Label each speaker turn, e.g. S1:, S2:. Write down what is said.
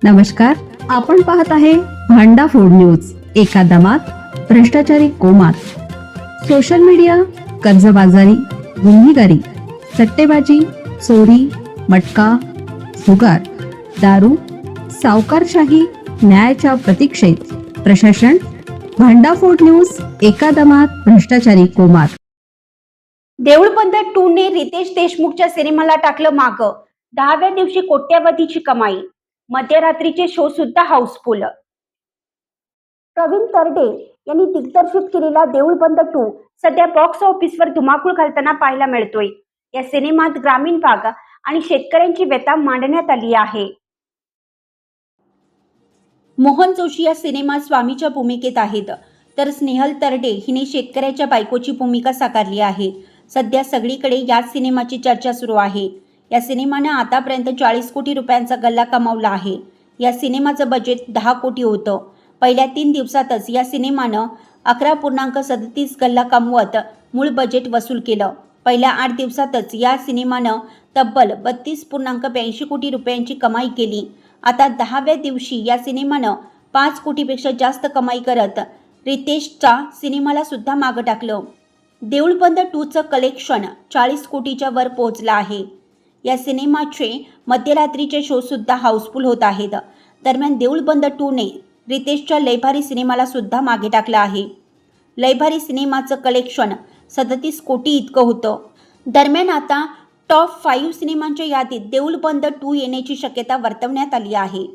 S1: नमस्कार, आपण पाहत आहे भांडा फोड न्यूज. एका दमात भ्रष्टाचारी कोमात. सोशल मीडिया, कर्जबाजारी, गुन्हेगारी, सट्टेबाजी, चोरी, मटका, जुगार, दारू, सावकारशाही, न्यायाच्या प्रतीक्षेत प्रशासन. भांडाफोड न्यूज. एका दमात भ्रष्टाचारी कोमात.
S2: देऊळबंद 2 ने रितेश देशमुखच्या सिनेमाला टाकलं मागं. 10व्या दिवशी कोट्यावधीची कमाई. मध्यरात्रीचे शो सुद्धा हाऊसफुल. प्रवीण तरडे यांनी दिग्दर्शित केलेला देऊळबंद 2 सध्या बॉक्स ऑफिसवर धुमाकूळ घालताना पाहायला मिळतोय. या सिनेमात ग्रामीण भाग आणि शेतकऱ्यांची व्यथा मांडण्यात आली आहे. मोहन जोशी या सिनेमात स्वामीच्या भूमिकेत आहेत, तर स्नेहल तरडे हिने शेतकऱ्याच्या बायकोची भूमिका साकारली आहे. सध्या सगळीकडे याच सिनेमाची चर्चा सुरू आहे. या सिनेमानं आतापर्यंत 40 कोटी रुपयांचा गल्ला कमावला आहे. या सिनेमाचं बजेट 10 कोटी होतं. पहिल्या 3 दिवसातच या सिनेमानं 11.37 गल्ला कमवत मूळ बजेट वसूल केलं. पहिल्या 8 दिवसातच या सिनेमानं तब्बल 32.82 कोटी रुपयांची कमाई केली. आता 10व्या दिवशी या सिनेमानं 5 कोटीपेक्षा जास्त कमाई करत रितेशच्या सिनेमाला सुद्धा मागं टाकलं. देऊळबंद 2चं कलेक्शन 40 कोटीच्या वर पोहोचलं आहे. या सिनेमाचे मध्यरात्रीचे शो सुद्धा हाऊसफुल होत आहेत. दरम्यान देऊळबंद 2 ने रितेशच्या लयभारी सिनेमाला सुद्धा मागे टाकलं आहे. लयभारी सिनेमाचं कलेक्शन 37 कोटी इतकं होतं. दरम्यान आता टॉप 5 सिनेमांच्या यादीत देऊळबंद 2 येण्याची शक्यता वर्तवण्यात आली आहे.